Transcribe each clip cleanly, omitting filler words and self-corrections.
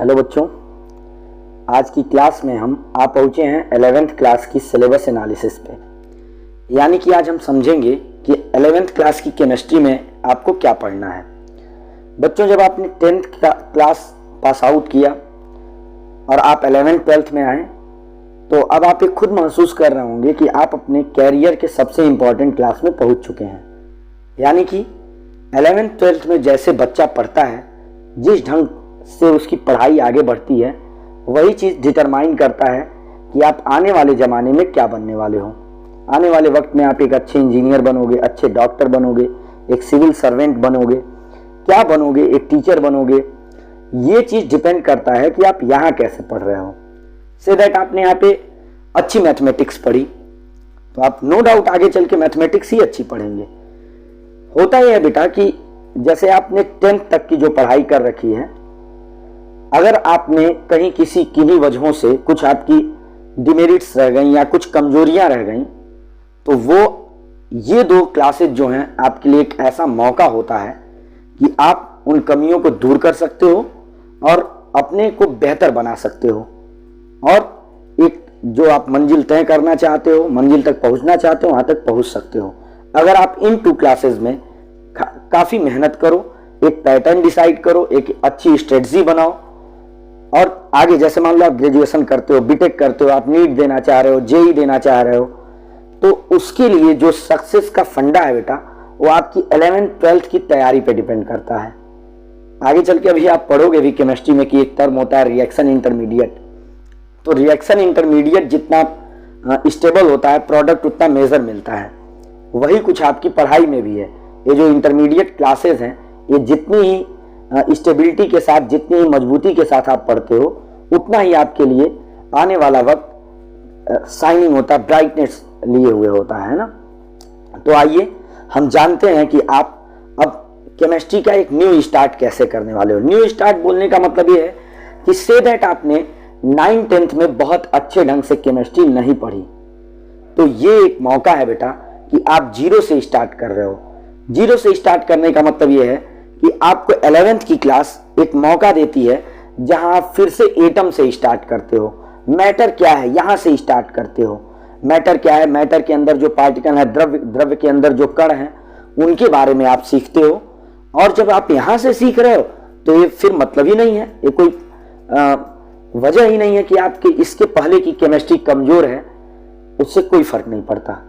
Hello बच्चों, आज की क्लास में हम आ पहुँचे हैं 11th क्लास की सिलेबस एनालिसिस पे। यानी कि आज हम समझेंगे कि 11th क्लास की केमिस्ट्री में आपको क्या पढ़ना है। बच्चों, जब आपने 10th क्लास पास आउट किया और आप 11th 12th में आए तो अब आप ये खुद महसूस कर रहे होंगे कि आप अपने कैरियर के सबसे इम्पोर्टेंट क्लास में पहुँच चुके हैं। यानी कि 11th 12th में जैसे बच्चा पढ़ता है, जिस ढंग से उसकी पढ़ाई आगे बढ़ती है, वही चीज़ डिटरमाइन करता है कि आप आने वाले ज़माने में क्या बनने वाले हो। आने वाले वक्त में आप एक अच्छे इंजीनियर बनोगे, अच्छे डॉक्टर बनोगे, एक सिविल सर्वेंट बनोगे, क्या बनोगे, एक टीचर बनोगे। ये चीज़ डिपेंड करता है कि आप यहाँ कैसे पढ़ रहे हो। से दैट आपने यहाँ पे अच्छी मैथमेटिक्स पढ़ी तो आप नो डाउट आगे चल के मैथमेटिक्स ही अच्छी पढ़ेंगे। होता यह है बेटा कि जैसे आपने 10th तक की जो पढ़ाई कर रखी है, अगर आपने कहीं किसी किन्हीं वजहों से कुछ आपकी डिमेरिट्स रह गई या कुछ कमजोरियां रह गई, तो ये दो क्लासेज जो हैं आपके लिए एक ऐसा मौका होता है कि आप उन कमियों को दूर कर सकते हो और अपने को बेहतर बना सकते हो और एक जो आप मंजिल तय करना चाहते हो, मंजिल तक पहुंचना चाहते हो, वहां तक पहुंच सकते हो। अगर आप इन 2 क्लासेज में काफी मेहनत करो, एक पैटर्न डिसाइड करो, एक अच्छी स्ट्रेटजी बनाओ और आगे जैसे मान लो आप ग्रेजुएशन करते हो, बीटेक करते हो, आप नीट देना चाह रहे हो, जेई देना चाह रहे हो, तो उसके लिए जो सक्सेस का फंडा है बेटा, वो आपकी 11th 12th की तैयारी पे डिपेंड करता है। आगे चल के अभी आप पढ़ोगे भी केमिस्ट्री में कि एक टर्म होता है रिएक्शन इंटरमीडिएट। तो रिएक्शन इंटरमीडिएट जितना स्टेबल होता है, प्रोडक्ट उतना मेजर मिलता है। वही कुछ आपकी पढ़ाई में भी है। ये जो इंटरमीडिएट क्लासेस हैं, ये जितनी ही स्टेबिलिटी के साथ, जितनी ही मजबूती के साथ आप पढ़ते हो, उतना ही आपके लिए आने वाला वक्त शाइनिंग होता है, ब्राइटनेस लिए हुए होता है ना। तो आइए हम जानते हैं कि आप अब केमिस्ट्री का एक न्यू स्टार्ट कैसे करने वाले हो। न्यू स्टार्ट बोलने का मतलब ये है कि से दैट आपने 9th 10th में बहुत अच्छे ढंग से केमिस्ट्री नहीं पढ़ी, तो ये एक मौका है बेटा कि आप जीरो से स्टार्ट कर रहे हो। जीरो से स्टार्ट करने का मतलब ये है कि आपको 11th की क्लास एक मौका देती है जहां आप फिर से एटम से स्टार्ट करते हो। मैटर क्या है, यहां से स्टार्ट करते हो। मैटर क्या है, मैटर के अंदर जो पार्टिकल है, द्रव्य के अंदर जो कण है, उनके बारे में आप सीखते हो। और जब आप यहां से सीख रहे हो तो ये फिर मतलब ही नहीं है, ये कोई वजह ही नहीं है कि आपके इसके पहले की केमिस्ट्री कमजोर है, उससे कोई फर्क नहीं पड़ता।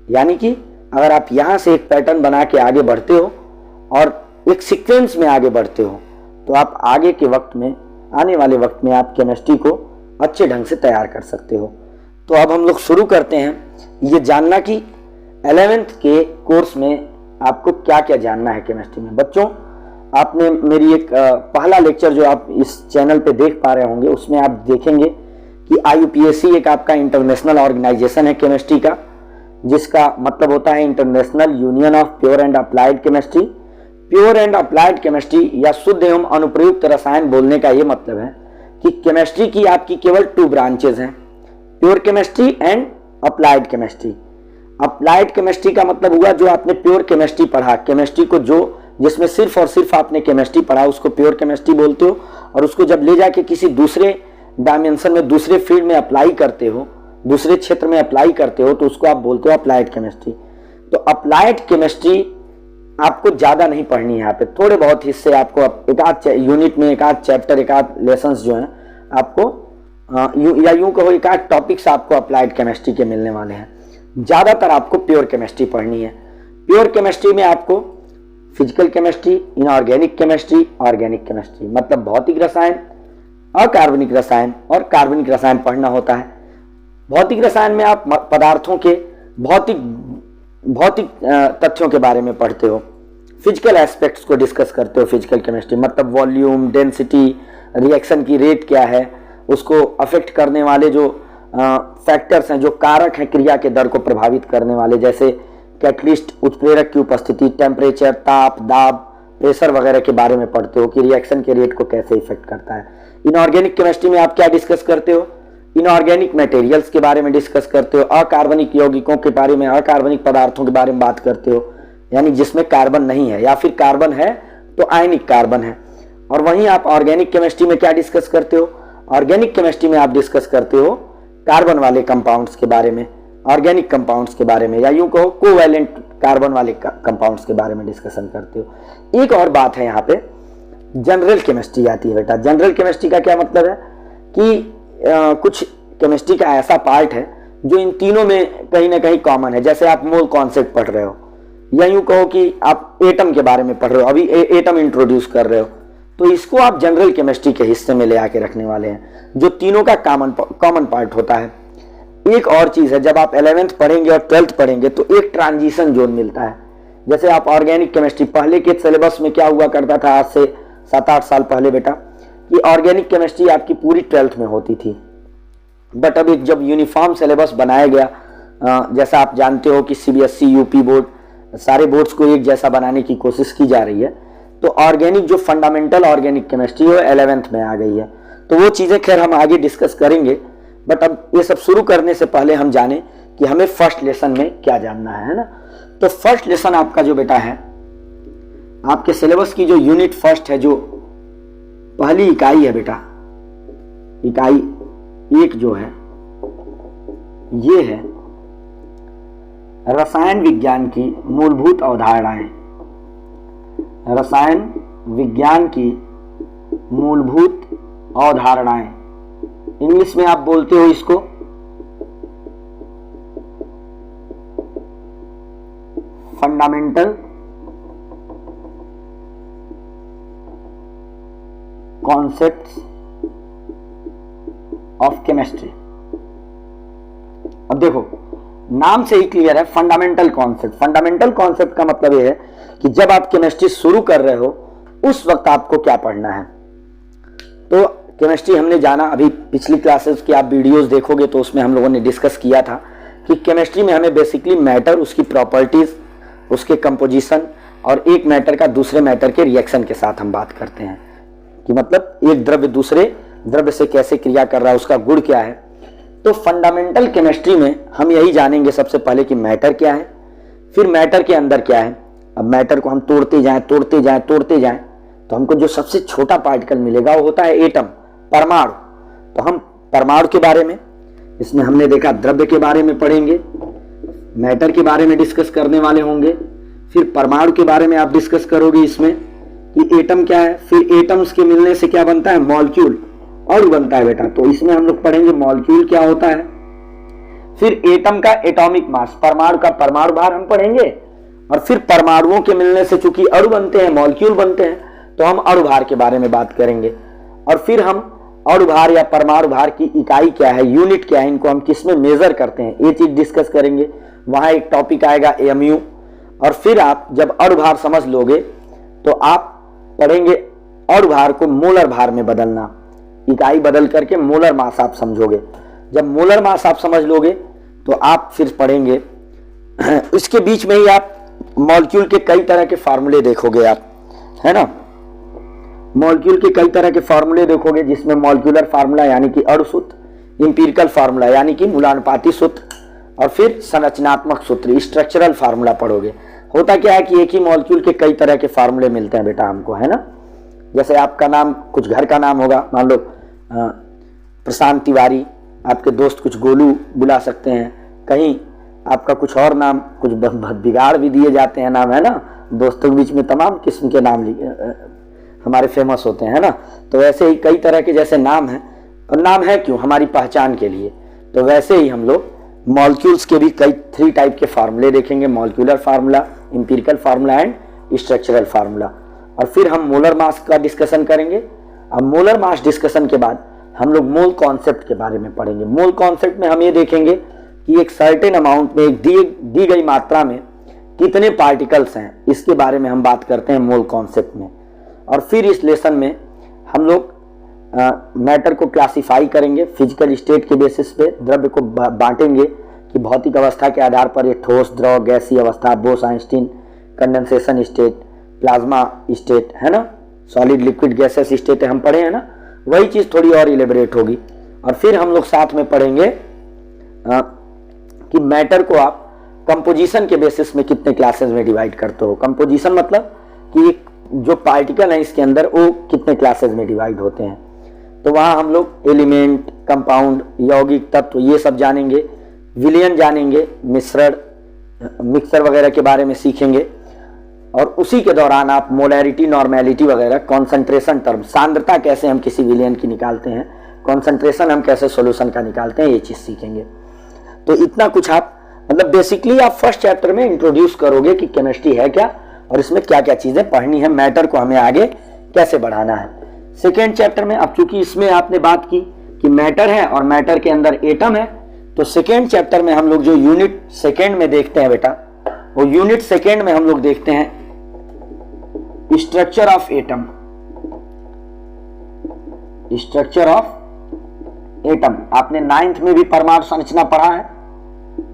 यानी कि अगर आप यहां से एक पैटर्न बना के आगे बढ़ते हो और एक सीक्वेंस में आगे बढ़ते हो, तो आप आगे के वक्त में, आने वाले वक्त में आप केमिस्ट्री को अच्छे ढंग से तैयार कर सकते हो। तो अब हम लोग शुरू करते हैं ये जानना कि 11th के कोर्स में आपको क्या क्या जानना है केमिस्ट्री में। बच्चों, आपने मेरी एक पहला लेक्चर जो आप इस चैनल पे देख पा रहे होंगे, उसमें आप देखेंगे कि IUPAC एक आपका इंटरनेशनल ऑर्गेनाइजेशन है केमिस्ट्री का, जिसका मतलब होता है international union of pure and applied chemistry. Pure and applied chemistry या शुद्ध एवं अनुप्रयुक्त रसायन बोलने का ये मतलब है कि केमिस्ट्री की आपकी केवल 2 ब्रांचेज हैं, pure chemistry and applied chemistry. Applied chemistry का मतलब हुआ जो आपने प्योर केमिस्ट्री पढ़ा, केमिस्ट्री को जिसमें सिर्फ और सिर्फ आपने केमिस्ट्री पढ़ा, उसको प्योर केमिस्ट्री बोलते हो। और उसको जब ले जाके किसी दूसरे डायमेंशन में, दूसरे फील्ड में अप्लाई करते हो, दूसरे क्षेत्र में अप्लाई करते हो, तो उसको आप बोलते हो अप्लाइड केमिस्ट्री। तो अप्लाइड केमिस्ट्री आपको ज्यादा नहीं पढ़नी है। यहाँ पे थोड़े बहुत हिस्से आपको एक आध यूनिट में, एक आध चैप्टर, एक आध लेसन जो है आपको यूं कहो एक आध टॉपिक्स आपको अप्लाइड केमिस्ट्री के मिलने वाले हैं। ज्यादातर आपको प्योर केमिस्ट्री पढ़नी है। प्योर केमिस्ट्री में आपको physical chemistry, inorganic chemistry, organic chemistry मतलब भौतिक रसायन, अकार्बनिक रसायन और कार्बनिक रसायन पढ़ना होता है। भौतिक रसायन में आप पदार्थों के भौतिक तथ्यों के बारे में पढ़ते हो, फिजिकल एस्पेक्ट्स को डिस्कस करते हो। फिजिकल केमिस्ट्री मतलब वॉल्यूम, डेंसिटी, रिएक्शन की रेट क्या है, उसको अफेक्ट करने वाले जो फैक्टर्स हैं, जो कारक हैं क्रिया के दर को प्रभावित करने वाले, जैसे कैटलिस्ट, उत्प्रेरक की उपस्थिति, टेम्परेचर, ताप, दाब, प्रेशर वगैरह के बारे में पढ़ते हो कि रिएक्शन के रेट को कैसे इफेक्ट करता है। इनऑर्गेनिक केमिस्ट्री में आप क्या डिस्कस करते हो, इनऑर्गेनिक मटेरियल्स के बारे में डिस्कस करते हो, अकार्बनिक यौगिकों के बारे में, अकार्बनिक पदार्थों के बारे में बात करते हो, यानी जिसमें कार्बन नहीं है या फिर कार्बन है तो आयनिक कार्बन है। और वहीं आप ऑर्गेनिक केमिस्ट्री में क्या डिस्कस करते हो, ऑर्गेनिक केमिस्ट्री में आप डिस्कस करते हो कार्बन वाले कंपाउंड्स के बारे में, ऑर्गेनिक कंपाउंड्स के बारे में, या यूं कहो कोवैलेंट कार्बन वाले कंपाउंड्स के बारे में डिस्कशन करते हो। एक और बात है यहाँ पे, जनरल केमिस्ट्री आती है बेटा। जनरल केमिस्ट्री का क्या मतलब है कि कुछ केमिस्ट्री का ऐसा पार्ट है जो इन तीनों में कहीं ना कहीं कॉमन है। जैसे आप मोल कॉन्सेप्ट पढ़ रहे हो, या यूं कहो कि आप एटम के बारे में पढ़ रहे हो, अभी एटम इंट्रोड्यूस कर रहे हो, तो इसको आप जनरल केमिस्ट्री के हिस्से में ले आके रखने वाले हैं, जो तीनों का कॉमन पार्ट होता है। एक और चीज है, जब आप 11th पढ़ेंगे और 12th पढ़ेंगे तो एक ट्रांजिशन जोन मिलता है। जैसे आप ऑर्गेनिक केमिस्ट्री, पहले के सिलेबस में क्या हुआ करता था, आज से 7-8 साल पहले बेटा, कि ऑर्गेनिक केमिस्ट्री आपकी पूरी 12th में होती थी। बट अब एक जब यूनिफॉर्म सिलेबस बनाया गया, जैसा आप जानते हो कि CBSE, यूपी बोर्ड, सारे बोर्ड्स को एक जैसा बनाने की कोशिश की जा रही है, तो ऑर्गेनिक जो फंडामेंटल ऑर्गेनिक केमिस्ट्री वो 11th में आ गई है। तो वो चीज़ें खैर हम आगे डिस्कस करेंगे, बट अब ये सब शुरू करने से पहले हम जाने कि हमें फर्स्ट लेसन में क्या जानना है ना। तो फर्स्ट लेसन आपका जो बेटा है, आपके सिलेबस की जो यूनिट फर्स्ट है, जो पहली इकाई है बेटा, इकाई 1 जो है ये है रसायन विज्ञान की मूलभूत अवधारणाएं। रसायन विज्ञान की मूलभूत अवधारणाएं, इंग्लिश में आप बोलते हो इसको फंडामेंटल कॉन्सेप्ट्स ऑफ केमिस्ट्री। अब देखो नाम से ही क्लियर है, फंडामेंटल कॉन्सेप्ट। फंडामेंटल कॉन्सेप्ट का मतलब यह है कि जब आप केमिस्ट्री शुरू कर रहे हो उस वक्त आपको क्या पढ़ना है। तो केमिस्ट्री हमने जाना, अभी पिछली क्लासेस की आप वीडियोस देखोगे तो उसमें हम लोगों ने डिस्कस किया था कि केमिस्ट्री में हमें बेसिकली मैटर, उसकी प्रॉपर्टीज, उसके कंपोजिशन और एक मैटर का दूसरे मैटर के रिएक्शन के साथ हम बात करते हैं कि मतलब एक द्रव्य दूसरे द्रव्य से कैसे क्रिया कर रहा है, उसका गुण क्या है। तो फंडामेंटल केमिस्ट्री में हम यही जानेंगे सबसे पहले कि मैटर क्या है, फिर मैटर के अंदर क्या है। अब मैटर को हम तोड़ते जाएं तो हमको जो सबसे छोटा पार्टिकल मिलेगा वो होता है एटम, परमाणु। तो हम परमाणु के बारे में, इसमें हमने देखा द्रव्य के बारे में पढ़ेंगे, मैटर के बारे में डिस्कस करने वाले होंगे, फिर परमाणु के बारे में आप डिस्कस करोगे इसमें कि एटम क्या है, फिर एटम्स के मिलने से क्या बनता है, मॉलिक्यूल, अणु बनता है बेटा। तो इसमें हम लोग पढ़ेंगे मॉलिक्यूल क्या होता है, फिर एटम का एटॉमिक मास, परमाणु का परमाणु भार हम पढ़ेंगे, और फिर परमाणुओं के मिलने से चूंकि अणु बनते हैं, मॉलिक्यूल बनते हैं, तो हम अणु भार के बारे में बात करेंगे। और फिर हम अणु भार या परमाणु भार की इकाई क्या है, यूनिट क्या है, इनको हम किस में मेजर करते हैं, ये चीज डिस्कस करेंगे। वहां एक टॉपिक आएगा AMU। और फिर आप जब अणु भार समझ लोगे तो आप पढ़ेंगे अणु भार को मोलर भार में बदलना, इकाई बदल करके मोलर मास आप समझोगे। जब मोलर मास आप समझ लोगे तो आप फिर पढ़ेंगे, इसके बीच में ही आप मॉलिक्यूल के कई तरह के फार्मूले देखोगे आप, है ना। मॉलिक्यूल के कई तरह के फार्मूले देखोगे, जिसमें मॉलिक्यूलर फार्मूला यानी कि अणु सूत्र, इंपीरिकल फार्मूला यानी कि मूलानुपाती सूत्र, और फिर संरचनात्मक सूत्र, स्ट्रक्चरल फार्मूला पढ़ोगे। होता क्या है कि एक ही मॉलिक्यूल के कई तरह के फार्मूले मिलते हैं बेटा हमको, है ना। जैसे आपका नाम कुछ घर का नाम होगा, मान लो प्रशांत तिवारी, आपके दोस्त कुछ गोलू बुला सकते हैं, कहीं आपका कुछ और नाम, कुछ बिगाड़ भी दिए जाते हैं नाम, है ना। दोस्तों के बीच में तमाम किस्म के नाम हमारे फेमस होते हैं, है ना। तो वैसे ही कई तरह के जैसे नाम हैं, और नाम है क्यों, हमारी पहचान के लिए। तो वैसे ही हम लोग मॉलिक्यूल्स के भी कई 3 टाइप के फार्मूले देखेंगे, molecular formula, empirical formula and structural formula. और फिर हम मोलर मास का डिस्कशन करेंगे। अब मोलर मास डिस्कशन के बाद हम लोग मोल कॉन्सेप्ट के बारे में पढ़ेंगे। मोल कॉन्सेप्ट में हम ये देखेंगे कि एक सर्टेन अमाउंट में, एक दी गई मात्रा में कितने पार्टिकल्स हैं, इसके बारे में हम बात करते हैं मोल कॉन्सेप्ट में। और फिर इस लेसन में हम लोग मैटर को क्लासिफाई करेंगे फिजिकल स्टेट के बेसिस पे, द्रव्य को बांटेंगे कि भौतिक अवस्था के आधार पर ये ठोस, द्रव, गैसीय अवस्था, Bose-Einstein, condensation state, plasma state, है ना, सॉलिड, लिक्विड, गैसेस स्टेट हम पढ़े हैं ना। वही चीज़ थोड़ी और इलेबोरेट होगी। और फिर हम लोग साथ में पढ़ेंगे कि मैटर को आप कंपोजिशन के बेसिस में कितने क्लासेस में डिवाइड करते हो। कंपोजिशन मतलब कि एक जो पार्टिकल हैं इसके अंदर वो कितने क्लासेस में डिवाइड होते हैं। तो वहाँ हम लोग एलिमेंट, कंपाउंड, यौगिक तत्व ये सब जानेंगे, विलयन जानेंगे, मिश्रण, मिक्सर वगैरह के बारे में सीखेंगे। और उसी के दौरान आप मोलैरिटी, नॉर्मेलिटी वगैरह, कॉन्सेंट्रेशन टर्म, सांद्रता कैसे हम किसी विलयन की निकालते हैं, कॉन्सेंट्रेशन हम कैसे सॉल्यूशन का निकालते हैं, ये चीज़ सीखेंगे। तो इतना कुछ आप मतलब बेसिकली आप फर्स्ट चैप्टर में इंट्रोड्यूस करोगे कि केमिस्ट्री है क्या और इसमें क्या क्या चीज़ें पढ़नी है, मैटर को हमें आगे कैसे बढ़ाना है। सेकेंड चैप्टर में अब चूंकि इसमें आपने बात की कि मैटर है और मैटर के अंदर एटम है, तो सेकेंड चैप्टर में हम लोग जो यूनिट सेकेंड में देखते हैं बेटा, वो यूनिट सेकेंड में हम लोग देखते हैं structure of atom. Structure of atom आपने 9th में भी परमाणु संरचना पढ़ा है।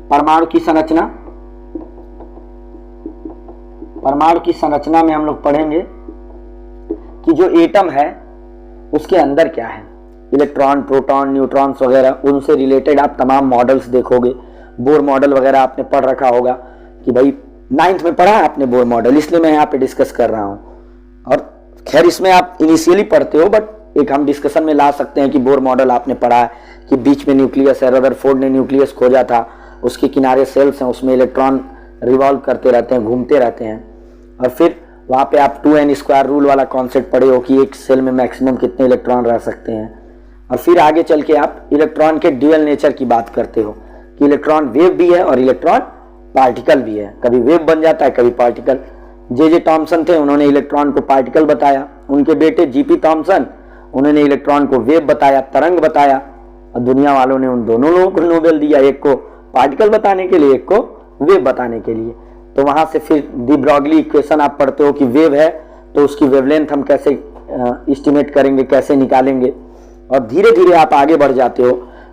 परमाणु की संरचना, परमाणु की संरचना में हम लोग पढ़ेंगे कि जो एटम है उसके अंदर क्या है, इलेक्ट्रॉन, प्रोटॉन, न्यूट्रॉन्स वगैरह, उनसे रिलेटेड आप तमाम मॉडल्स देखोगे। बोर मॉडल वगैरह आपने पढ़ रखा होगा कि भाई 9th में पढ़ा है आपने बोर मॉडल, इसलिए मैं यहाँ पे डिस्कस कर रहा हूँ। और खैर इसमें आप इनिशियली पढ़ते हो, बट एक हम डिस्कशन में ला सकते हैं कि बोर मॉडल आपने पढ़ा है कि बीच में न्यूक्लियस है, रदरफोर्ड ने न्यूक्लियस खोजा था, उसके किनारे सेल्स हैं, उसमें इलेक्ट्रॉन रिवॉल्व करते रहते हैं, घूमते रहते हैं। और फिर वहाँ पे आप 2n² रूल वाला कॉन्सेप्ट पढ़े हो कि एक सेल में मैक्सिमम कितने इलेक्ट्रॉन रह सकते हैं। और फिर आगे चल के आप इलेक्ट्रॉन के ड्यूअल नेचर की बात करते हो कि इलेक्ट्रॉन वेव भी है और इलेक्ट्रॉन पार्टिकल भी है, कभी वेव बन जाता है कभी पार्टिकल। जे थॉमसन थे, उन्होंने इलेक्ट्रॉन को पार्टिकल बताया। उनके बेटे जीपी थॉमसन, उन्होंने इलेक्ट्रॉन को वेव बताया, तरंग बताया। और दुनिया वालों ने उन दोनों लोगों को नोबेल दिया, एक को पार्टिकल बताने के लिए, एक को वेव बताने के लिए। तो वहां से फिर डी ब्रॉगली इक्वेशन आप पढ़ते हो कि वेव है तो उसकी वेवलेंथ हम कैसे एस्टिमेट करेंगे, कैसे निकालेंगे। और धीरे धीरे आप आगे बढ़ जाते हो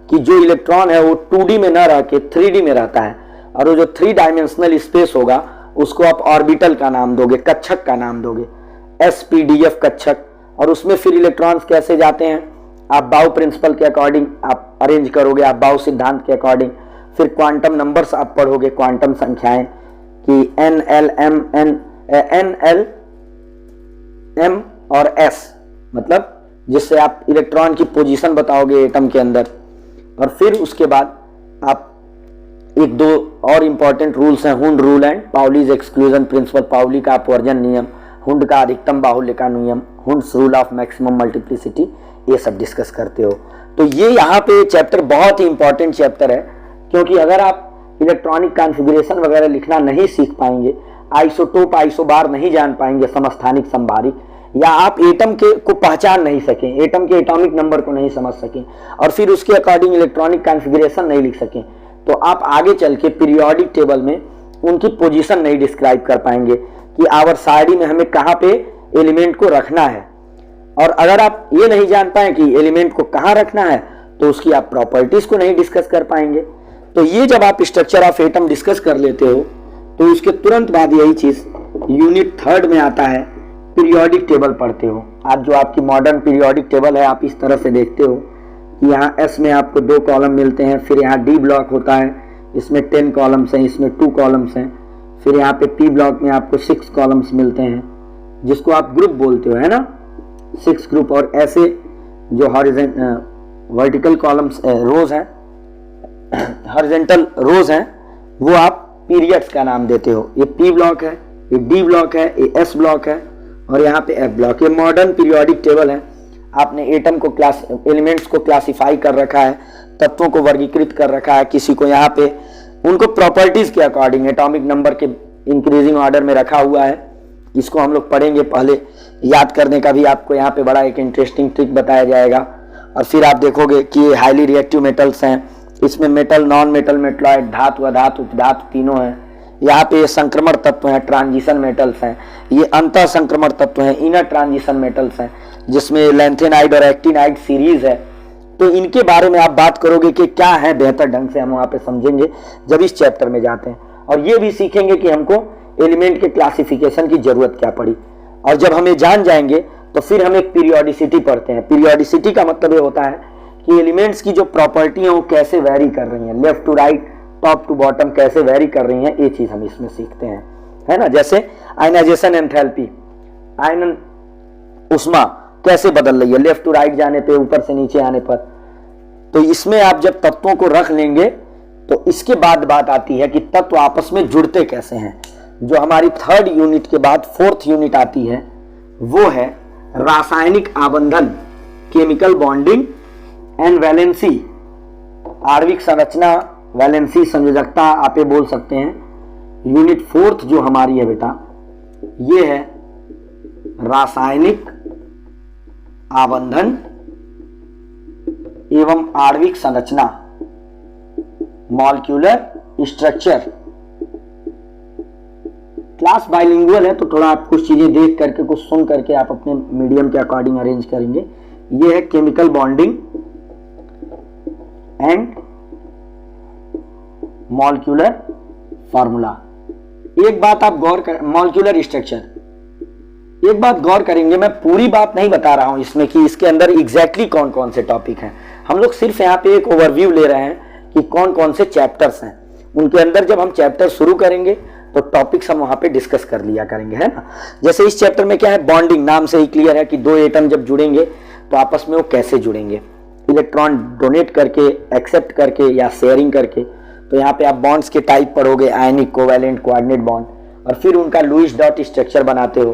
कि जो इलेक्ट्रॉन है वो 2D में न रह के 3D में रहता है, और वो जो 3 डायमेंशनल स्पेस होगा उसको आप ऑर्बिटल का नाम दोगे, कक्षक का नाम दोगे, SPDF कक्षक। और उसमें फिर इलेक्ट्रॉन्स कैसे जाते हैं, आप बाउ प्रिंसिपल के अकॉर्डिंग आप अरेंज करोगे, आप बाउ सिद्धांत के अकॉर्डिंग। फिर क्वांटम नंबर्स आप पढ़ोगे, क्वांटम संख्याएं कि N, L, M और S, मतलब जिससे आप इलेक्ट्रॉन की पोजीशन बताओगे एटम के अंदर। और फिर उसके बाद आप एक दो और इंपॉर्टेंट रूल्स हैं, Hund rule and Pauli's exclusion principle, Pauli का अपवर्जन नियम, हुंड का अधिकतम बाहुल्य का नियम, Hund's rule of maximum multiplicity, ये सब डिस्कस करते हो। तो ये यहाँ पे चैप्टर बहुत ही इंपॉर्टेंट चैप्टर है, क्योंकि अगर आप इलेक्ट्रॉनिक कॉन्फ़िगरेशन वगैरह लिखना नहीं सीख पाएंगे, आइसोटोप, आइसोबार नहीं जान पाएंगे, समस्थानिक, संभारिक, या आप एटम के को पहचान नहीं सकें, एटम के एटॉमिक नंबर को नहीं समझ सकें और फिर उसके अकॉर्डिंग इलेक्ट्रॉनिक कॉन्फ़िगरेशन नहीं लिख सकें, तो आप आगे चल के पीरियोडिक टेबल में उनकी पोजीशन नहीं डिस्क्राइब कर पाएंगे कि आवर सारणी में हमें कहाँ पे एलिमेंट को रखना है। और अगर आप ये नहीं जान पाए कि एलिमेंट को कहाँ रखना है, तो उसकी आप प्रॉपर्टीज को नहीं डिस्कस कर पाएंगे। तो ये जब आप स्ट्रक्चर ऑफ एटम डिस्कस कर लेते हो, तो उसके तुरंत बाद यही चीज यूनिट 3rd में आता है, पीरियोडिक टेबल पढ़ते हो। आज जो आपकी मॉडर्न पीरियोडिक टेबल है, आप इस तरह से देखते हो कि यहाँ S में आपको 2 कॉलम मिलते हैं, फिर यहाँ D ब्लॉक होता है, इसमें 10 कॉलम्स हैं, इसमें 2 कॉलम्स हैं, फिर यहाँ पे P ब्लॉक में आपको 6 कॉलम्स मिलते हैं, जिसको आप ग्रुप बोलते हो, है ना, 6 ग्रुप। और ऐसे जो वर्टिकल कॉलम्स रोज हैं, हॉरिजॉन्टल रोज हैं, वो आप पीरियड्स का नाम देते हो। ये P ब्लॉक है, ये D ब्लॉक है, ये S ब्लॉक है और यहाँ पे F ब्लॉक। ये मॉडर्न पीरियोडिक टेबल है। आपने एटम को एलिमेंट्स को क्लासिफाई कर रखा है, तत्वों को वर्गीकृत कर रखा है, किसी को यहाँ पे उनको प्रॉपर्टीज के अकॉर्डिंग एटॉमिक नंबर के इंक्रीजिंग ऑर्डर में रखा हुआ है। इसको हम लोग पढ़ेंगे, पहले याद करने का भी आपको यहाँ पे बड़ा एक इंटरेस्टिंग ट्रिक बताया जाएगा। और फिर आप देखोगे कि ये हाईली रिएक्टिव मेटल्स हैं, इसमें मेटल, नॉन मेटल, मेटलॉइड, धातु, अधातु, उपधातु तीनों हैं। यहाँ पे संक्रमण तत्व हैं, ट्रांजिशन मेटल्स हैं, ये अंतर संक्रमण तत्व हैं, इनर ट्रांजिशन मेटल्स हैं, जिसमें लैंथेनाइड और एक्टिनाइड सीरीज है। तो इनके बारे में आप बात करोगे कि क्या है, बेहतर ढंग से हम वहाँ पे समझेंगे जब इस चैप्टर में जाते हैं। और ये भी सीखेंगे कि हमको एलिमेंट के क्लासिफिकेशन की जरूरत क्या पड़ी। और जब हमें जान जाएंगे तो फिर हम एक पीरियोडिसिटी पढ़ते हैं। पीरियोडिसिटी का मतलब ये होता है कि एलिमेंट्स की जो प्रॉपर्टी है वो कैसे वेरी कर रही हैं, left to right, top to bottom कैसे वेरी कर रही हैं, ये चीज हम इसमें सीखते हैं, है ना। जैसे आयनाइजेशन एंथैल्पी, आयनन उष्मा कैसे बदल रही है लेफ्ट टू राइट जाने पे, ऊपर से नीचे आने पर। तो इसमें आप जब तत्वों को रख लेंगे तो इसके बाद बात आती है कि तत्व आपस में जुड़ते कैसे हैं। जो हमारी थर्ड यूनिट के बाद फोर्थ यूनिट आती है वो है रासायनिक आबंधन, केमिकल बॉन्डिंग एंड वैलेंसी, आणविक संरचना, वैलेंसी, संयोजकता आप ये बोल सकते हैं। यूनिट फोर्थ जो हमारी है बेटा ये है रासायनिक आबंधन एवं आणविक संरचना, मॉलिक्यूलर स्ट्रक्चर। क्लास बाइलिंगुअल है तो थोड़ा आप कुछ चीजें देख करके, कुछ सुन करके आप अपने मीडियम के अकॉर्डिंग अरेंज करेंगे। ये है chemical bonding and molecular formula. एक बात आप गौर कर, मॉलिक्यूलर स्ट्रक्चर, एक बात गौर करेंगे, मैं पूरी बात नहीं बता रहा हूं इसमें कि इसके अंदर एग्जैक्टली कौन कौन से टॉपिक हैं। हम लोग सिर्फ यहाँ पे एक ओवरव्यू ले रहे हैं कि कौन कौन से चैप्टर्स हैं। उनके अंदर जब हम चैप्टर शुरू करेंगे तो टॉपिक्स हम वहां पे डिस्कस कर लिया करेंगे, है ना। जैसे इस चैप्टर में क्या है, बॉन्डिंग, नाम से ही क्लियर है कि दो एटम जब जुड़ेंगे तो आपस में वो कैसे जुड़ेंगे, इलेक्ट्रॉन डोनेट करके, एक्सेप्ट करके या शेयरिंग करके। तो यहाँ पे आप बॉन्ड्स के टाइप पढ़ोगे, आयनिक, कोवैलेंट, कोऑर्डिनेट बॉन्ड, और फिर उनका लुईस डॉट स्ट्रक्चर बनाते हो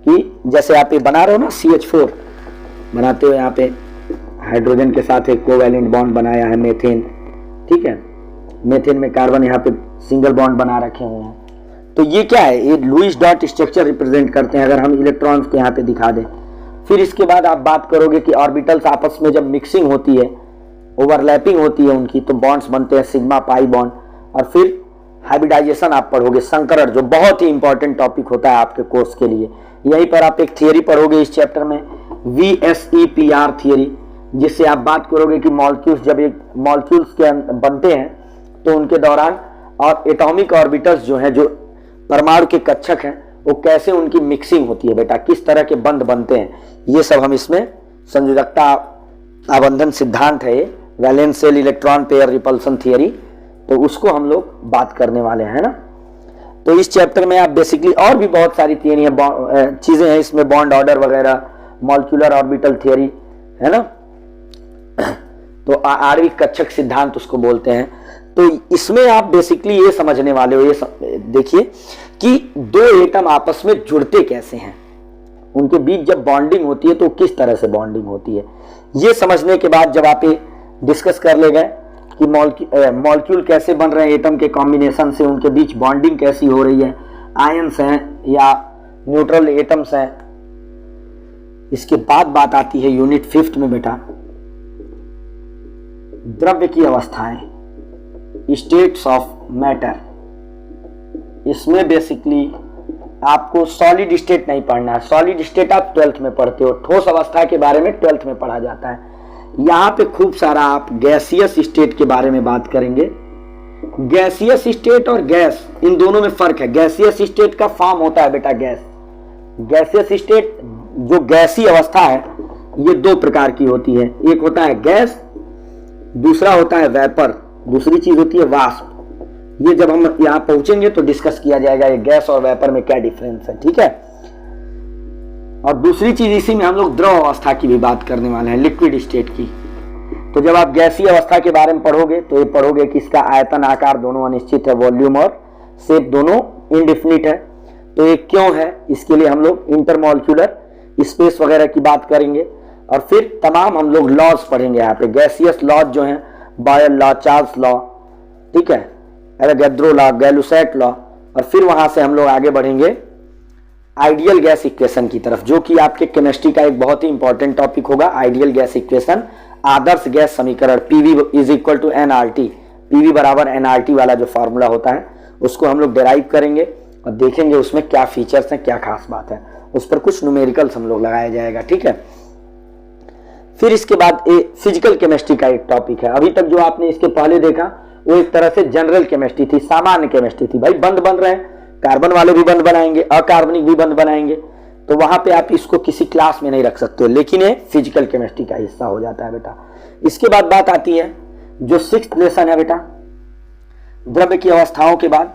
कि जैसे आप ये बना रहे हो ना, CH4 बनाते हो, यहाँ पे हाइड्रोजन के साथ एक कोवैलेंट बॉन्ड बनाया है, मेथेन, ठीक है। मेथेन में कार्बन यहाँ पे सिंगल बॉन्ड बना रखे हुए हैं। तो ये क्या है, ये लुईस डॉट स्ट्रक्चर रिप्रेजेंट करते हैं अगर हम इलेक्ट्रॉन्स को यहाँ पे दिखा दें। फिर इसके बाद आप बात करोगे कि ऑर्बिटल्स आपस में जब मिक्सिंग होती है, ओवरलैपिंग होती है उनकी, तो बॉन्ड्स बनते हैं सिग्मा पाई बॉन्ड। और फिर हाइब्रिडाइजेशन आप पढ़ोगे, संकरण, जो बहुत ही इंपॉर्टेंट टॉपिक होता है आपके कोर्स के लिए। यहीं पर आप एक थियरी पढ़ोगे इस चैप्टर में, VSEPR थियरी, जिससे आप बात करोगे कि मॉलिक्यूल्स जब एक मॉलिक्यूल्स के बनते हैं तो उनके दौरान और एटॉमिक ऑर्बिटल्स जो हैं, जो परमाणु के कक्षक हैं, वो कैसे उनकी मिक्सिंग होती है बेटा, किस तरह के बंध बनते हैं, ये सब हम इसमें संयोजकता आबंधन सिद्धांत है ये, valence shell electron pair repulsion theory, तो उसको हम लोग बात करने वाले हैं ना। तो इस चैप्टर में आप बेसिकली और भी बहुत सारी थियरी है, चीजें हैं इसमें, बॉन्ड ऑर्डर वगैरह, मॉलिक्यूलर ऑर्बिटल थियरी, है ना। तो आणविक कक्षक सिद्धांत उसको बोलते हैं। तो इसमें आप बेसिकली ये समझने वाले हो, ये देखिए कि दो एटम आपस में जुड़ते कैसे हैं, उनके बीच जब बॉन्डिंग होती है तो किस तरह से बॉन्डिंग होती है। ये समझने के बाद जब आप ये डिस्कस कर ले गए कि मॉलिक्यूल कैसे बन रहे हैं एटम के कॉम्बिनेशन से, उनके बीच बॉन्डिंग कैसी हो रही है, आयंस हैं या न्यूट्रल एटम्स हैं। इसके बाद बात आती है यूनिट 5 में बेटा, द्रव्य की अवस्थाएं, स्टेट्स ऑफ मैटर। इसमें बेसिकली आपको सॉलिड स्टेट नहीं पढ़ना है, सॉलिड स्टेट आप 12th में पढ़ते हो, ठोस अवस्था के बारे में 12th में पढ़ा जाता है। यहाँ पे खूब सारा आप गैसियस स्टेट के बारे में बात करेंगे। गैसियस स्टेट और गैस, इन दोनों में फर्क है। गैसियस स्टेट का फॉर्म होता है बेटा गैस। गैसियस स्टेट जो गैसी अवस्था है ये दो प्रकार की होती है, एक होता है गैस, दूसरा होता है वेपर, दूसरी चीज होती है वाष्प। ये जब हम यहाँ पहुंचेंगे तो डिस्कस किया जाएगा ये गैस और वेपर में क्या डिफरेंस है, ठीक है। और दूसरी चीज इसी में हम लोग द्रव अवस्था की भी बात करने वाले हैं, लिक्विड स्टेट की। तो जब आप गैसीय अवस्था के बारे में पढ़ोगे तो ये पढ़ोगे कि इसका आयतन आकार दोनों अनिश्चित है, वॉल्यूम और शेप दोनों इनडिफिनिट है। तो ये क्यों है, इसके लिए हम लोग इंटरमॉलिक्यूलर स्पेस वगैरह की बात करेंगे। और फिर तमाम हम लोग लॉज पढ़ेंगे यहाँ पे, गैसियस लॉज जो हैं, बॉयल लॉ, चार्ल्स लॉ, ठीक है, एवोगैड्रो लॉ, गैलुसैट लॉ। और फिर वहां से हम लोग आगे बढ़ेंगे आइडियल गैस इक्वेशन की तरफ, जो कि आपके केमिस्ट्री का एक बहुत ही इंपॉर्टेंट टॉपिक होगा। आइडियल गैस इक्वेशन, आदर्श गैस समीकरण, PV is equal to NRT, PV बराबर NRT वाला जो फॉर्मूला होता है उसको हम लोग डेराइव करेंगे और देखेंगे उसमें क्या फीचर्स हैं, क्या खास बात है। उस पर कुछ न्यूमेरिकल्स हम लोग लगाया जाएगा, ठीक है। फिर इसके बाद फिजिकल केमिस्ट्री का एक टॉपिक है। अभी तक जो आपने इसके पहले देखा वो एक तरह से जनरल केमिस्ट्री थी, सामान्य केमिस्ट्री थी। भाई बंध बन रहे हैं, कार्बन वाले भी बंध बनाएंगे, अकार्बनिक भी बंध बनाएंगे, तो वहां पे आप इसको किसी क्लास में नहीं रख सकते हो, लेकिन ये फिजिकल केमिस्ट्री का हिस्सा हो जाता है बेटा। इसके बाद बात आती है जो 6th लेसन है बेटा, द्रव्य की अवस्थाओं के बाद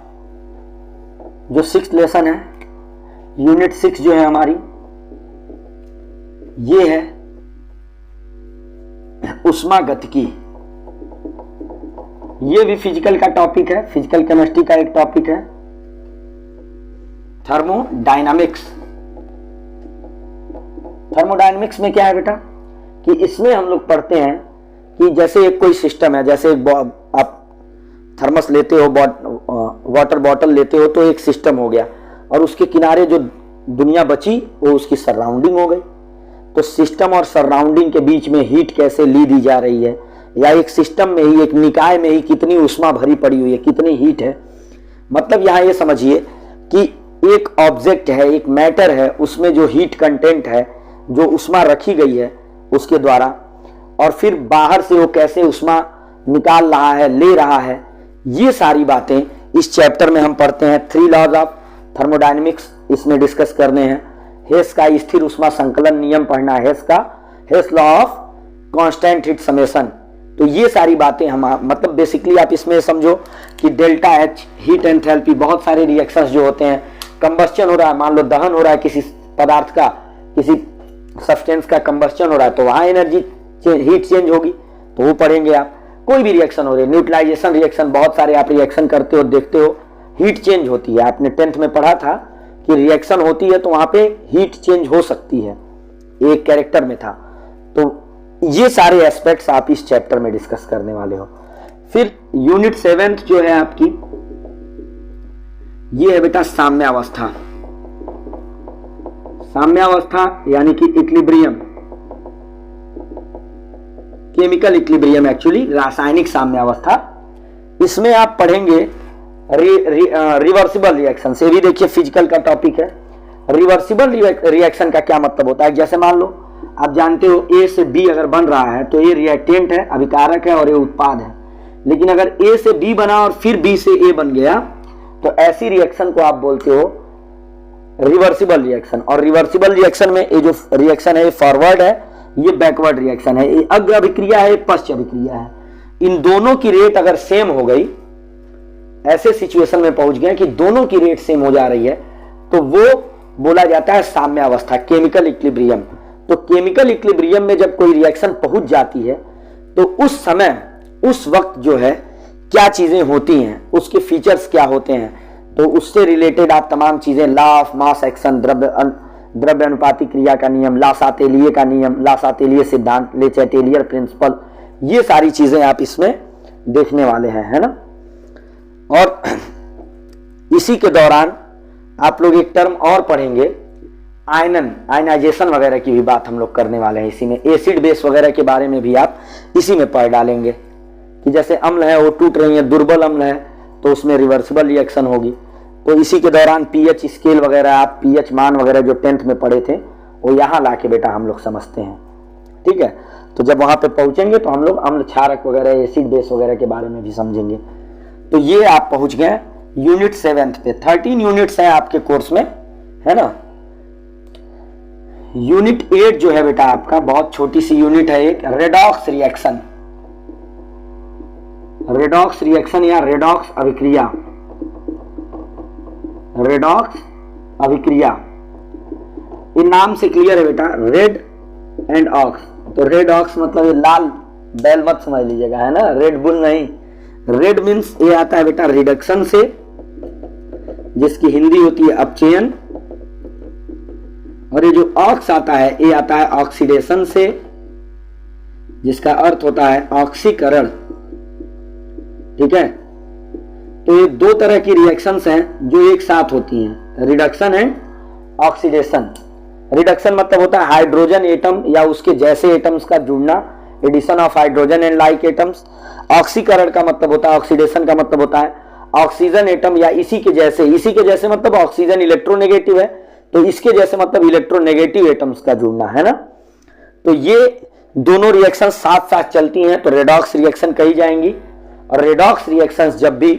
जो 6th लेसन है, यूनिट 6 जो है हमारी, ये है उष्मागतिकी। ये भी फिजिकल का टॉपिक है, फिजिकल केमिस्ट्री का एक टॉपिक है। थर्मोडायनामिक्स। थर्मोडायनामिक्स में क्या है बेटा कि इसमें हम लोग पढ़ते हैं कि जैसे एक कोई सिस्टम है, जैसे एक आप थर्मस लेते हो, वाटर बॉटल लेते हो, तो एक सिस्टम हो गया और उसके किनारे जो दुनिया बची वो उसकी सराउंडिंग हो गई। तो सिस्टम और सराउंडिंग के बीच में हीट कैसे ली दी जा रही है, या एक सिस्टम में ही, एक निकाय में ही कितनी उष्मा भरी पड़ी हुई है, कितनी हीट है। मतलब यहाँ ये समझिए कि एक ऑब्जेक्ट है, एक मैटर है, उसमें जो हीट कंटेंट है, जो उष्मा रखी गई है उसके द्वारा, और फिर बाहर से वो कैसे उष्मा निकाल रहा है, ले रहा है, ये सारी बातें इस चैप्टर में हम पढ़ते हैं। 3 लॉज ऑफ थर्मोडायनेमिक्स इसमें डिस्कस करने हैं। हेस का स्थिर उष्मा संकलन नियम पढ़ना है, Hess law of constant heat summation. तो ये सारी बातें हम, मतलब बेसिकली आप इसमें समझो कि डेल्टा एच, हीट एंथैल्पी, बहुत सारे रिएक्शंस जो होते हैं, कंबस्चन हो रहा है, मान लो दहन हो रहा है किसी पदार्थ का, किसी सब्सटेंस का कंबस्चन हो रहा है, तो वहां एनर्जी हीट चेंज होगी, तो वो पढ़ेंगे आप। कोई भी रिएक्शन हो रही है, न्यूट्रलाइजेशन रिएक्शन, बहुत सारे आप रिएक्शन करते हो, देखते हो, हीट चेंज होती है। आपने 10th में पढ़ा था कि रिएक्शन होती है तो वहां पे हीट चेंज हो सकती है, एक कैरेक्टर में था। तो ये सारे एस्पेक्ट्स आप इस चैप्टर में डिस्कस करने वाले हो। फिर यूनिट 7th जो है आपकी, ये है बेटा साम्यावस्था। साम्यावस्था यानी कि इक्विलिब्रियम, केमिकल इक्विलिब्रियम, एक्चुअली रासायनिक साम्यावस्था। इसमें आप पढ़ेंगे रिवर्सिबल रिएक्शन। से भी देखिए फिजिकल का टॉपिक है। रिवर्सिबल रिएक्शन का क्या मतलब होता है, जैसे मान लो आप जानते हो ए से बी अगर बन रहा है तो ये रिएक्टेंट है, अभिकारक है, और ये उत्पाद है। लेकिन अगर ए से बी बना और फिर बी से ए बन गया तो ऐसी रिएक्शन को आप बोलते हो रिवर्सिबल रिएक्शन। और रिवर्सिबल रिएक्शन में ये जो रिएक्शन है ये फॉरवर्ड है, ये बैकवर्ड रिएक्शन है, ये अग्र अभिक्रिया है, पश्च अभिक्रिया है। इन दोनों की रेट अगर सेम हो गई, ऐसे सिचुएशन में पहुंच गए कि दोनों की रेट सेम हो जा रही है, तो वो बोला जाता है साम्यावस्था, केमिकल इक्विलिब्रियम। तो केमिकल इक्विलिब्रियम में जब कोई रिएक्शन पहुंच जाती है तो उस समय, उस वक्त जो है क्या चीजें होती हैं, उसके फीचर्स क्या होते हैं, तो उससे रिलेटेड आप तमाम चीजें, लॉ ऑफ मास एक्शन, द्रव्य अनुपाती क्रिया का नियम, लासातेलिये का नियम, लासातेलिये सिद्धांत, ले चैटेलियर प्रिंसिपल, ये सारी चीजें आप इसमें देखने वाले हैं, है ना। और इसी के दौरान आप लोग एक टर्म और पढ़ेंगे, आयनाइजेशन वगैरह की भी बात हम लोग करने वाले हैं। इसी में एसिड बेस वगैरह के बारे में भी आप इसी में पढ़ डालेंगे कि जैसे अम्ल है वो टूट रही है, दुर्बल अम्ल है तो उसमें रिवर्सिबल रिएक्शन होगी। तो इसी के दौरान पीएच स्केल वगैरह, आप पीएच मान वगैरह जो 10th में पढ़े थे वो यहाँ ला के बेटा हम लोग समझते हैं, ठीक है। तो जब वहां पे पहुंचेंगे तो हम लोग अम्ल क्षारक वगैरह, एसिड बेस वगैरह के बारे में भी समझेंगे। तो ये आप पहुंच गए यूनिट 7th पे। 13 यूनिट्स हैं आपके कोर्स में, है ना। यूनिट 8 जो है बेटा आपका, बहुत छोटी सी यूनिट है, एक रेडॉक्स रिएक्शन। रेडॉक्स रिएक्शन या रेडॉक्स अभिक्रिया, रेडॉक्स अभिक्रिया, इन नाम से क्लियर है बेटा, रेड एंड ऑक्स। तो रेड ऑक्स मतलब ये लाल बैल मत समझ लीजिएगा, है ना, रेड बुल नहीं। रेड मीन्स ये आता है बेटा रिडक्शन से, जिसकी हिंदी होती है अपचयन, और ये जो ऑक्स आता है ये आता है ऑक्सीडेशन से, जिसका अर्थ होता है ऑक्सीकरण, ठीक है। तो ये दो तरह की रिएक्शंस हैं जो एक साथ होती हैं, रिडक्शन एंड ऑक्सीडेशन। रिडक्शन मतलब होता है हाइड्रोजन एटम या उसके जैसे एटम्स का जुड़ना, addition of hydrogen and like atoms. ऑक्सीकरण का मतलब होता है, ऑक्सीडेशन का मतलब होता है ऑक्सीजन एटम या इसी के जैसे, इसी के जैसे मतलब ऑक्सीजन इलेक्ट्रोनेगेटिव है, तो इसके जैसे मतलब इलेक्ट्रोनेगेटिव एटम्स का जुड़ना, है ना। तो ये दोनों रिएक्शन साथ साथ चलती हैं तो रेडॉक्स रिएक्शन कही जाएंगी। और रेडॉक्स रिएक्शंस जब भी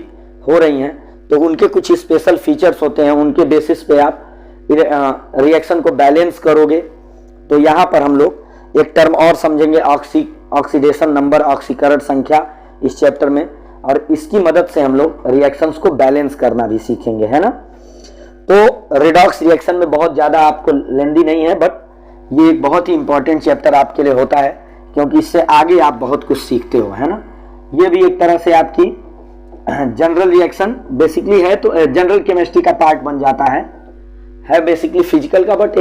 हो रही हैं तो उनके कुछ स्पेशल फीचर्स होते हैं, उनके बेसिस पे आप रिएक्शन को बैलेंस करोगे। तो यहाँ पर हम लोग एक टर्म और समझेंगे, ऑक्सीडेशन नंबर, ऑक्सीकरण संख्या, इस चैप्टर में, और इसकी मदद से हम लोग रिएक्शंस को बैलेंस करना भी सीखेंगे, है ना। तो रेडॉक्स रिएक्शन में बहुत ज़्यादा आपको लेंदी नहीं है, बट ये एक बहुत ही इंपॉर्टेंट चैप्टर आपके लिए होता है, क्योंकि इससे आगे आप बहुत कुछ सीखते हो, है ना। ये भी एक तरह से आपकी जनरल रिएक्शन बेसिकली है, तो जनरल केमिस्ट्री का पार्ट बन जाता है बेसिकली फिजिकल का, बट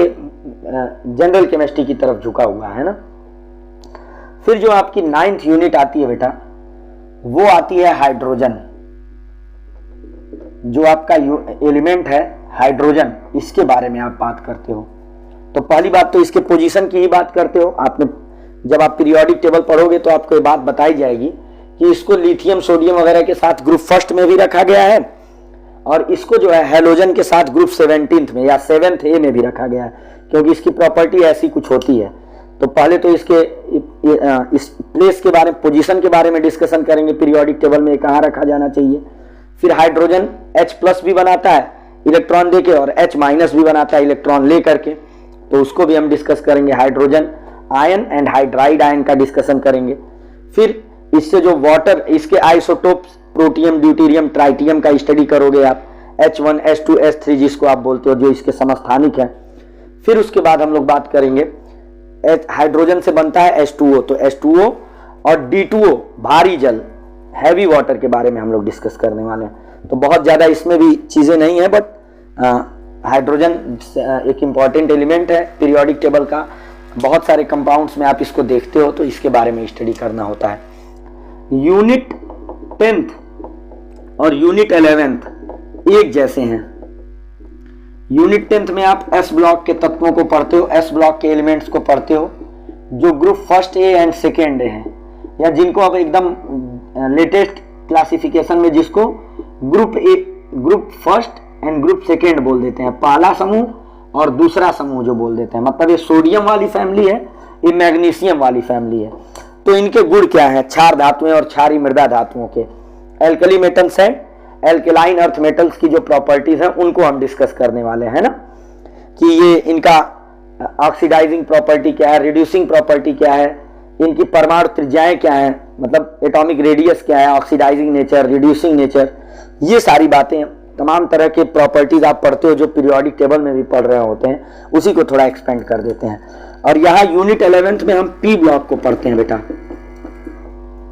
जनरल केमिस्ट्री की तरफ झुका हुआ है ना। फिर जो आपकी 9th यूनिट आती है बेटा, वो आती है हाइड्रोजन। जो आपका एलिमेंट है हाइड्रोजन, इसके बारे में आप बात करते हो। तो पहली बात तो इसके पोजीशन की ही बात करते हो। आपने जब आप पीरियोडिक टेबल पढ़ोगे तो आपको ये बात बताई जाएगी कि इसको लिथियम सोडियम वगैरह के साथ ग्रुप फर्स्ट में भी रखा गया है, और इसको जो है हैलोजन के साथ ग्रुप 17th में या 7th ए में भी रखा गया है, क्योंकि इसकी प्रॉपर्टी ऐसी कुछ होती है। तो पहले तो इसके इस प्लेस के बारे में, पोजीशन के बारे में डिस्कशन करेंगे, पीरियोडिक टेबल में कहाँ रखा जाना चाहिए। फिर हाइड्रोजन H+ भी बनाता है इलेक्ट्रॉन देके, और H- भी बनाता है इलेक्ट्रॉन ले करके, तो उसको भी हम डिस्कस करेंगे। Hydrogen ion and hydride ion का डिस्कशन करेंगे। फिर इससे जो वाटर, इसके आइसोटोप्स प्रोटियम, ड्यूटेरियम, ट्राइटियम का स्टडी करोगे आप, H1, H2, H3 जिसको आप बोलते हो, जो इसके समस्थानिक है। फिर उसके बाद हम लोग बात करेंगे हाइड्रोजन से बनता है H2O, तो H2O और D2O भारी जल, हैवी वाटर के बारे में हम लोग डिस्कस करने वाले हैं। तो बहुत ज़्यादा इसमें भी चीज़ें नहीं है, बट हाइड्रोजन एक इम्पॉर्टेंट एलिमेंट है पीरियोडिक टेबल का। बहुत सारे कंपाउंड्स में आप इसको देखते हो, तो इसके बारे में स्टडी करना होता है। यूनिट 10th और यूनिट 11th एक जैसे हैं। यूनिट 10th में आप S ब्लॉक के तत्वों को पढ़ते हो, S ब्लॉक के एलिमेंट्स को पढ़ते हो, जो group first A and second A हैं, या जिनको आप एकदम लेटेस्ट क्लासिफिकेशन में जिसको group A, group first and group second बोल देते हैं। पहला समूह और दूसरा समूह जो बोल देते हैं, मतलब ये सोडियम वाली फैमिली है, ये मैग्नीशियम वाली फैमिली है। तो इनके गुण क्या है? क्षार धातुएं और क्षारीय मृदा धातुओं के, alkali metals and alkaline earth metals की जो प्रॉपर्टीज हैं उनको हम डिस्कस करने वाले हैं ना, कि ये इनका ऑक्सीडाइजिंग प्रॉपर्टी क्या है, रिड्यूसिंग प्रॉपर्टी क्या है, इनकी परमाणु त्रिज्याएं क्या है, मतलब एटॉमिक रेडियस क्या है, ऑक्सीडाइजिंग नेचर, रिड्यूसिंग नेचर, ये सारी बातें, तमाम तरह के प्रॉपर्टीज आप पढ़ते हो जो पीरियोडिक टेबल में भी पढ़ रहे होते हैं, उसी को थोड़ा एक्सपेंड कर देते हैं। और यहाँ यूनिट 11th में हम पी ब्लॉक को पढ़ते हैं बेटा।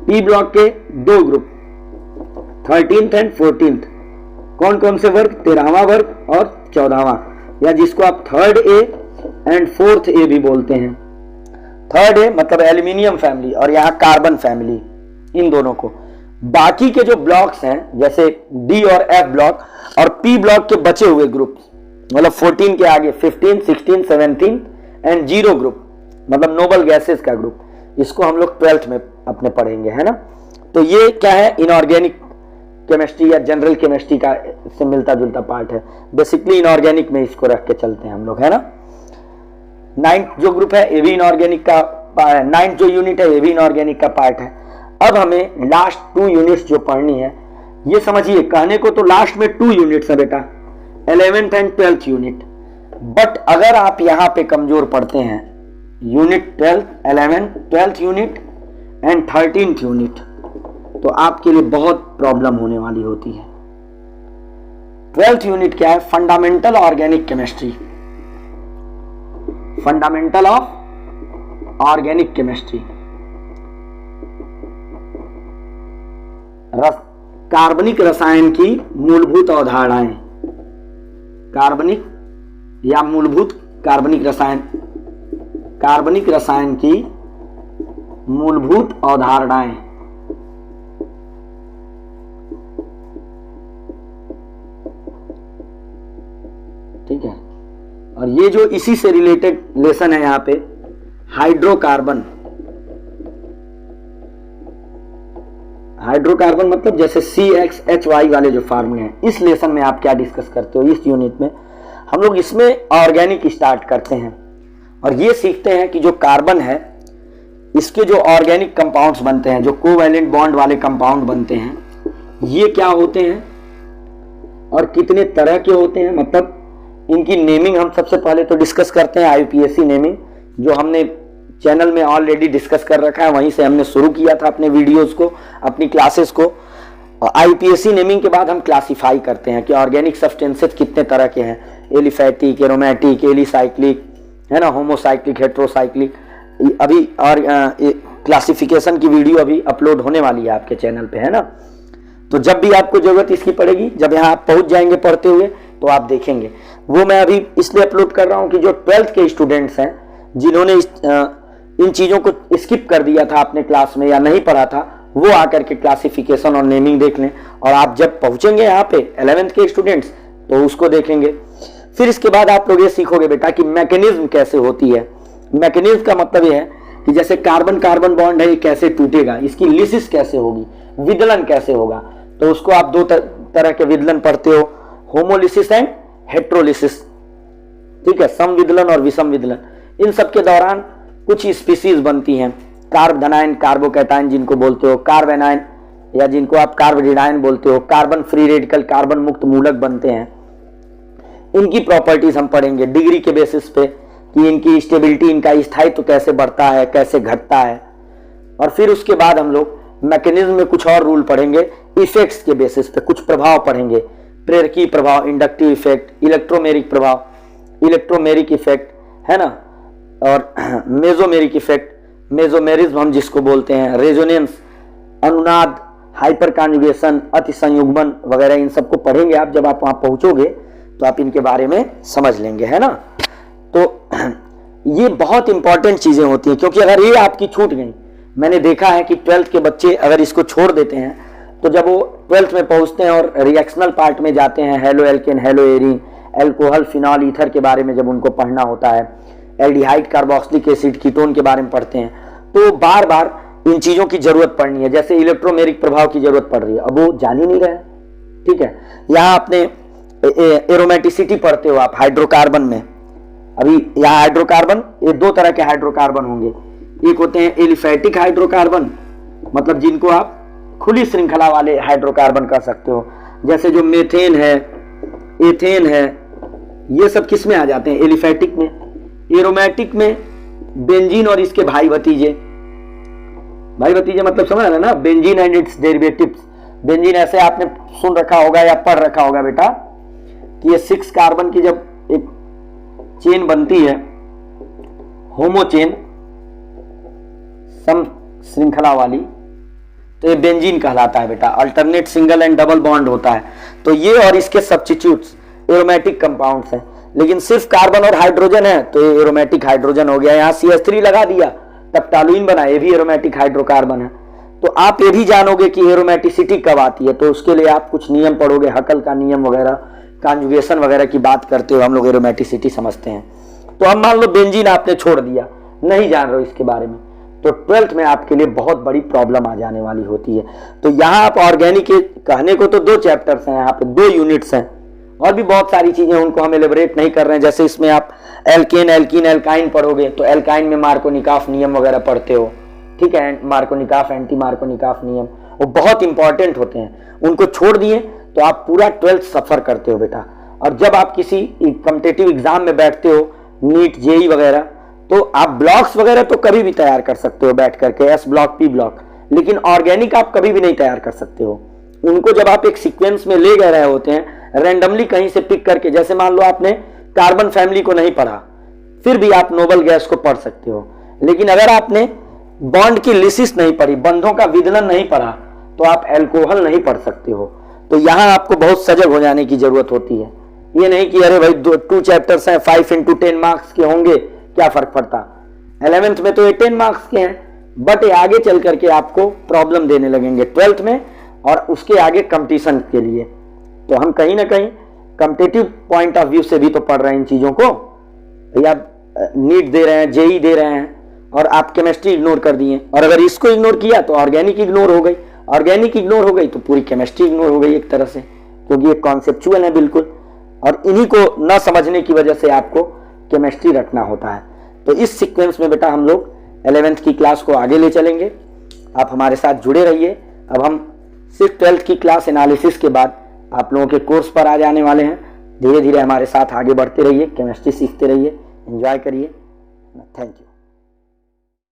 पी ब्लॉक के दो ग्रुप, 13th एंड 14th। कौन कौन से वर्ग? 13वां वर्ग और 14वां, या जिसको आप 3rd ए एंड 4th ए भी बोलते हैं। 3rd ए मतलब एल्यूमिनियम फैमिली, और यहाँ कार्बन फैमिली, इन दोनों को। बाकी के जो ब्लॉक्स हैं जैसे डी और एफ ब्लॉक और पी ब्लॉक के बचे हुए ग्रुप, मतलब 14 के आगे 15, 16, 17 एंड 0 ग्रुप, मतलब नोबल गैसेस का ग्रुप, इसको हम लोग 12th में अपने पढ़ेंगे, है ना। तो ये क्या है? इनऑर्गेनिक केमिस्ट्री या जनरल केमिस्ट्री का से मिलता जुलता पार्ट है। बेसिकली इनऑर्गेनिक में इसको रख के चलते हैं हम लोग, है ना। 9th जो ग्रुप है ये भी इनऑर्गेनिक का, 9th जो यूनिट है ये भी इनऑर्गेनिक का पार्ट है। अब हमें लास्ट 2 यूनिट्स जो पढ़नी है, ये समझिए, कहने को तो लास्ट में 2 यूनिट्स है बेटा, 11th and 12th unit, but अगर आप यहाँ पे कमजोर पढ़ते हैं unit 12, 11, 12th unit and 13th unit, तो आपके लिए बहुत प्रॉब्लम होने वाली होती है। 12th यूनिट क्या है? Fundamental organic chemistry, fundamental of organic chemistry, कार्बनिक रसायन की मूलभूत अवधारणाएं, कार्बनिक या मूलभूत कार्बनिक रसायन की मूलभूत अवधारणाएं। ठीक है, और ये जो इसी से रिलेटेड लेसन है यहाँ पे, हाइड्रोकार्बन। हाइड्रोकार्बन मतलब जैसे CXHY वाले जो फार्मूले हैं, इस लेसन में आप क्या डिस्कस करते हो? इस यूनिट में हम लोग इसमें ऑर्गेनिक स्टार्ट करते हैं और ये सीखते हैं कि जो कार्बन है इसके जो ऑर्गेनिक कंपाउंड्स बनते हैं, जो कोवैलेंट बॉन्ड वाले कंपाउंड बनते हैं, ये क्या होते हैं और कितने तरह के होते हैं, मतलब इनकी नेमिंग हम सबसे पहले तो डिस्कस करते हैं। IUPAC नेमिंग जो हमने चैनल में ऑलरेडी डिस्कस कर रखा है, वहीं से हमने शुरू किया था अपने वीडियोस को, अपनी क्लासेस को। IUPAC नेमिंग के बाद हम क्लासिफाई करते हैं कि ऑर्गेनिक सब्सटेंसेस कितने तरह के हैं, एलिफैटिक, एरोमेटिक, एलिसाइक्लिक, है ना, होमोसाइक्लिक, हेट्रोसाइक्लिक, अभी और क्लासिफिकेशन की वीडियो अभी अपलोड होने वाली है आपके चैनल पे, है ना। तो जब भी आपको जरूरत इसकी पड़ेगी, जब यहाँ आप पहुंच जाएंगे पढ़ते हुए, तो आप देखेंगे। वो मैं अभी इसलिए अपलोड कर रहा हूँ कि जो 12th के स्टूडेंट्स हैं, जिन्होंने इन चीज़ों को स्किप कर दिया था अपने क्लास में या नहीं पढ़ा था, वो आकर के क्लासिफिकेशन और नेमिंग देख लें। और आप जब पहुंचेंगे यहाँ पे 11th के स्टूडेंट्स, तो उसको देखेंगे। फिर इसके बाद आप लोग ये सीखोगे बेटा कि मैकेनिज्म कैसे होती है। मैकेनिज्म का मतलब ये है कि जैसे कार्बन कार्बन बॉन्ड है, ये कैसे टूटेगा, इसकी लिसिस कैसे होगी, विदलन कैसे होगा। तो उसको आप दो तरह के विदलन पढ़ते हो, होमोलिसिस एंड हेट्रोलिसिस, ठीक है, समविदलन और विषम विदलन। इन सब के दौरान कुछ स्पीसीज बनती हैं, कार्बोनाइन, कार्बोकैटाइन जिनको बोलते हो, कार्बेनाइन या जिनको आप कार्बोडिडाइन बोलते हो, कार्बन फ्री रेडिकल, कार्बन मुक्त मूलक बनते हैं। इनकी प्रॉपर्टीज हम पढ़ेंगे डिग्री के बेसिस पे कि इनकी स्टेबिलिटी, इनका स्थायित्व कैसे बढ़ता है, कैसे घटता है। और फिर उसके बाद हम लोग मैकेनिज्म में कुछ और रूल पढ़ेंगे, इफेक्ट्स के बेसिस पे कुछ प्रभाव पढ़ेंगे, प्रेरकीय प्रभाव, इंडक्टिव इफेक्ट, इलेक्ट्रोमेरिक प्रभाव, इलेक्ट्रोमेरिक इफेक्ट, है ना, और मेजोमेरिक इफेक्ट, मेजोमेरिज्म हम जिसको बोलते हैं, रेजोनेंस, अनुनाद, हाइपर कॉन्जुगेशन, अति संयुग्मन वगैरह, इन सबको पढ़ेंगे आप। जब आप वहां पहुंचोगे तो आप इनके बारे में समझ लेंगे, है ना। तो ये बहुत इंपॉर्टेंट चीजें होती हैं, क्योंकि अगर ये आपकी छूट गई, मैंने देखा है कि 12th के बच्चे अगर इसको छोड़ देते हैं, तो जब वो 12th में पहुंचते हैं और रिएक्शनल पार्ट में जाते हैं, halo alkane, hello arene, alcohol, phenol, ether के बारे में जब उनको पढ़ना होता है, एल्डिहाइड, कार्बोक्सिलिक एसिड, कीटोन के बारे में पढ़ते हैं, तो बार बार इन चीजों की जरूरत पड़नी है। जैसे इलेक्ट्रोमेरिक प्रभाव की जरूरत पड़ रही है, अब वो जान ही नहीं रहे, ठीक है। यहाँ आपने एरोमेटिसिटी पढ़ते हो आप हाइड्रोकार्बन में। अभी यहाँ हाइड्रोकार्बन, ये दो तरह के हाइड्रोकार्बन होंगे। एक होते हैं एलिफैटिक हाइड्रोकार्बन, मतलब जिनको आप खुली श्रृंखला वाले हाइड्रोकार्बन कह सकते हो, जैसे जो मेथेन है, एथेन है, ये सब किस में आ जाते हैं, एलिफैटिक में। एरोमेटिक में बेंजीन और इसके भाई भतीजे, भाई भतीजे मतलब समझ रहे ना, benzene and it's derivatives. Benzene ऐसे आपने सुन रखा होगा या पढ़ रखा होगा बेटा कि ये 6 कार्बन की जब एक चेन बनती है, होमो चेन, सम श्रृंखला वाली, तो ये बेंजीन कहलाता है बेटा। Alternate single and double bond होता है। तो ये और इसके सब्स्टिट्यूट्स एरोमेटिक कंपाउंड्स हैं। लेकिन सिर्फ कार्बन और हाइड्रोजन है तो ये एरोमेटिक हाइड्रोजन हो गया। यहाँ CH3 लगा दिया तब टॉलुइन बना, ये भी एरोमेटिक हाइड्रोकार्बन है। तो आप ये भी जानोगे कि एरोमेटिसिटी कब आती है, तो उसके लिए आप कुछ नियम पढ़ोगे, हकल का नियम वगैरह, कॉन्जुगेशन वगैरह की बात करते हो हम लोग एरोमेटिसिटी समझते हैं। तो हम मान लो बेंजीन आपने छोड़ दिया, नहीं जान रहे हो इसके बारे में, तो 12th में आपके लिए बहुत बड़ी प्रॉब्लम आ जाने वाली होती है। तो यहाँ आप ऑर्गेनिक के कहने को तो 2 चैप्टर्स हैं, यहाँ पे 2 यूनिट्स हैं, और भी बहुत सारी चीजें, उनको हम एलिबरेट नहीं कर रहे हैं। जैसे इसमें आप एल्केन, एल्कीन, एल्काइन पढ़ोगे, तो एल्काइन में मार्कोनिकाफ नियम वगैरह पढ़ते हो, ठीक है, मार्कोनिकाफ, एंटी मार्कोनिकाफ नियम, वो बहुत इंपॉर्टेंट होते हैं। उनको छोड़ दिए तो आप पूरा 12th सफर करते हो बेटा। और जब आप किसी कॉम्पिटिटिव एग्जाम में बैठते हो, नीट, जेई वगैरह, तो आप ब्लॉक्स वगैरह तो कभी भी तैयार कर सकते हो बैठ करके, एस ब्लॉक, पी ब्लॉक, लेकिन ऑर्गेनिक आप कभी भी नहीं तैयार कर सकते हो। उनको जब आप एक सीक्वेंस में ले गए रहे होते हैं, रैंडमली कहीं से पिक करके, जैसे मान लो आपने कार्बन फैमिली को नहीं पढ़ा, फिर भी आप नोबल गैस को पढ़ सकते हो। लेकिन अगर आपने बॉन्ड की लिसिस नहीं पढ़ी, बंधों का विदलन नहीं पढ़ा, तो आप एल्कोहल नहीं पढ़ सकते हो। तो यहां आपको बहुत सजग हो जाने की जरूरत होती है। ये नहीं कि अरे भाई 2 चैप्टर्स हैं, 5 into 10 मार्क्स के होंगे, क्या फर्क पड़ता। 11th में तो ये 10 मार्क्स के हैं, बट ये आगे चल करके आपको प्रॉब्लम देने लगेंगे 12th में और उसके आगे कंपटीशन के लिए। तो हम कहीं ना कहीं कॉम्पिटिटिव पॉइंट ऑफ व्यू से भी तो पढ़ रहे हैं इन चीजों को। भैया नीट दे रहे हैं, जेई दे रहे हैं, और आप केमिस्ट्री इग्नोर कर दिए, और अगर इसको इग्नोर किया तो ऑर्गेनिक इग्नोर हो गई, ऑर्गेनिक इग्नोर हो गई तो पूरी केमिस्ट्री इग्नोर हो गई एक तरह से, क्योंकि ये कॉन्सेप्चुअल है बिल्कुल। और इन्हीं को न समझने की वजह से आपको केमिस्ट्री रटना होता है। तो इस सीक्वेंस में बेटा हम लोग 11th की क्लास को आगे ले चलेंगे। आप हमारे साथ जुड़े रहिए। अब हम सिर्फ 12th की क्लास एनालिसिस के बाद आप लोगों के कोर्स पर आ जाने वाले हैं। धीरे धीरे हमारे साथ आगे बढ़ते रहिए, केमिस्ट्री सीखते रहिए, एंजॉय करिए। Thank you.